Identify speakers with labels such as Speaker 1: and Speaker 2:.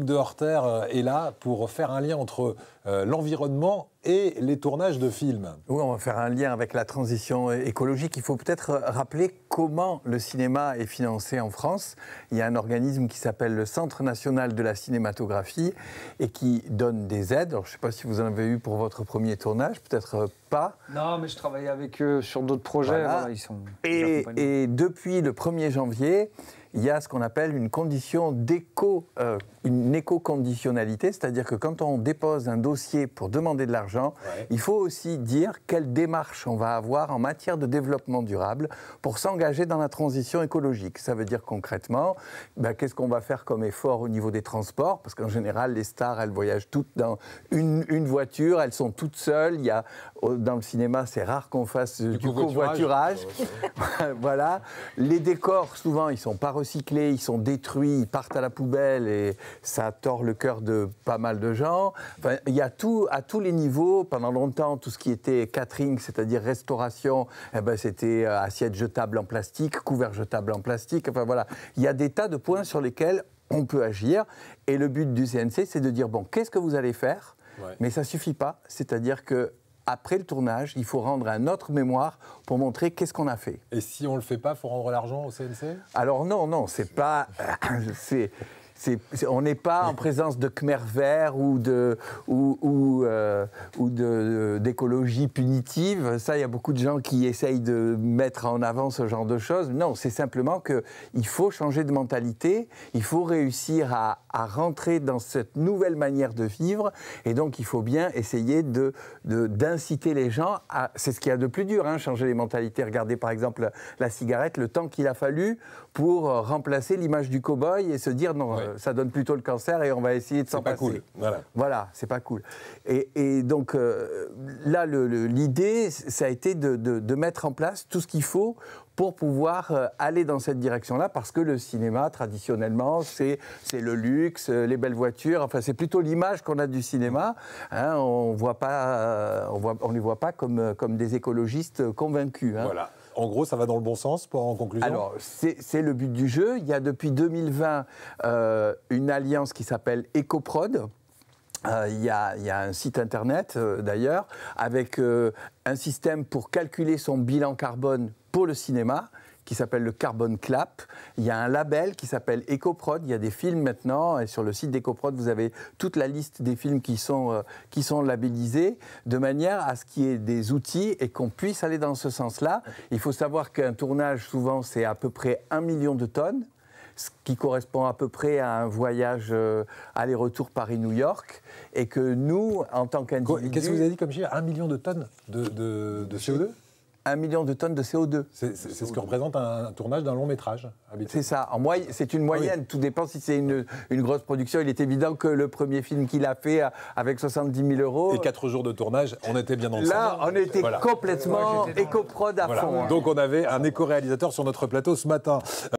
Speaker 1: de Horter est là pour faire un lien entre l'environnement et les tournages de films.
Speaker 2: Oui, on va faire un lien avec la transition écologique. Il faut peut-être rappeler comment le cinéma est financé en France. Il y a un organisme qui s'appelle le Centre national de la cinématographie et qui donne des aides. Alors, je ne sais pas si vous en avez eu pour votre premier tournage, peut-être pas.
Speaker 3: Non, mais je travaillais avec eux sur d'autres projets.
Speaker 2: Voilà.
Speaker 3: Voilà, ils sont
Speaker 2: Et depuis le 1er janvier, il y a ce qu'on appelle une condition une éco-conditionnalité, c'est-à-dire que quand on dépose un dossier pour demander de l'argent, il faut aussi dire quelle démarche on va avoir en matière de développement durable pour s'engager dans la transition écologique. Ça veut dire concrètement, qu'est-ce qu'on va faire comme effort au niveau des transports, parce qu'en général, les stars, elles voyagent toutes dans une voiture, elles sont toutes seules. Dans le cinéma, c'est rare qu'on fasse du covoiturage. Voilà. Les décors, souvent, ils ne sont pas recyclés, ils sont détruits, ils partent à la poubelle et ça tord le cœur de pas mal de gens. Enfin, il y a tout, à tous les niveaux. Pendant longtemps, tout ce qui était catering, c'est-à-dire restauration, c'était assiettes jetables en plastique, couverts jetables en plastique. Enfin voilà, il y a des tas de points sur lesquels on peut agir. Et le but du CNC, c'est de dire, bon, qu'est-ce que vous allez faire ? Mais ça ne suffit pas. C'est-à-dire que après le tournage, il faut rendre un autre mémoire pour montrer qu'est-ce qu'on a fait.
Speaker 1: Et si on ne le fait pas, il faut rendre l'argent au CNC ?
Speaker 2: Alors non, c'est pas... on n'est pas en présence de Khmer vert ou d'écologie punitive. Ça, il y a beaucoup de gens qui essayent de mettre en avant ce genre de choses. Non, c'est simplement qu'il faut changer de mentalité, il faut réussir à rentrer dans cette nouvelle manière de vivre, et donc il faut bien essayer d'inciter les gens à... C'est ce qu'il y a de plus dur, changer les mentalités. Regardez par exemple la cigarette, le temps qu'il a fallu pour remplacer l'image du cow-boy et se dire non, ça donne plutôt le cancer et on va essayer de s'en passer.
Speaker 1: C'est pas cool.
Speaker 2: Voilà, c'est pas cool. Et donc là, l'idée, ça a été de mettre en place tout ce qu'il faut pour pouvoir aller dans cette direction-là, parce que le cinéma, traditionnellement, c'est le luxe, les belles voitures, enfin c'est plutôt l'image qu'on a du cinéma. On ne les voit pas comme des écologistes convaincus.
Speaker 1: Voilà. En gros, ça va dans le bon sens, en conclusion.
Speaker 2: Alors, c'est le but du jeu. Il y a depuis 2020 une alliance qui s'appelle EcoProd. Il y a un site internet, d'ailleurs, avec un système pour calculer son bilan carbone pour le cinéma, qui s'appelle le Carbon Clap. Il y a un label qui s'appelle EcoProd. Il y a des films maintenant, et sur le site d'EcoProd, vous avez toute la liste des films qui sont labellisés, de manière à ce qu'il y ait des outils et qu'on puisse aller dans ce sens-là. Il faut savoir qu'un tournage, souvent, c'est à peu près 1 million de tonnes, ce qui correspond à peu près à un voyage aller-retour Paris-New York, et que nous, en tant qu'individus...
Speaker 1: Qu'est-ce que vous avez dit comme chiffre ? 1 million de tonnes de CO2 ?
Speaker 2: 1 million de tonnes de CO2.
Speaker 1: C'est ce que représente un tournage d'un long métrage.
Speaker 2: C'est ça. C'est une moyenne. Oui. Tout dépend si c'est une grosse production. Il est évident que le premier film qu'il a fait avec 70 000 euros...
Speaker 1: Et 4 jours de tournage, on était bien dans le
Speaker 2: Là, on était complètement EcoProd à fond.
Speaker 1: Donc on avait un éco-réalisateur sur notre plateau ce matin.